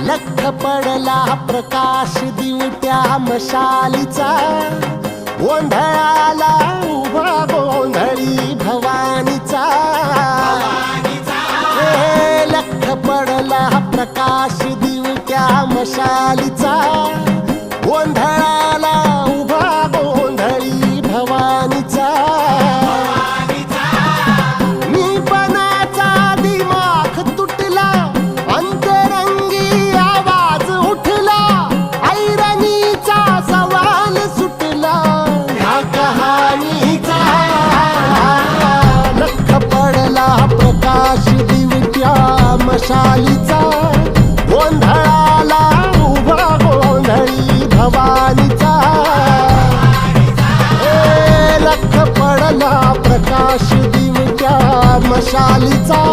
लख पडला प्रकाश दिवट्या मशालीचा, गोंधळाला उभा गोंधळी भवानीचा. लख पडला प्रकाश दिवट्या मशालीचा, गोंधळाला उभा गोंधळी भवानीचा. प्रकाश दिवट्या मशालीचा, गोंधळाला उभा गोंधळी भवानीचा. लख पडला प्रकाश दिवट्या मशालीचा,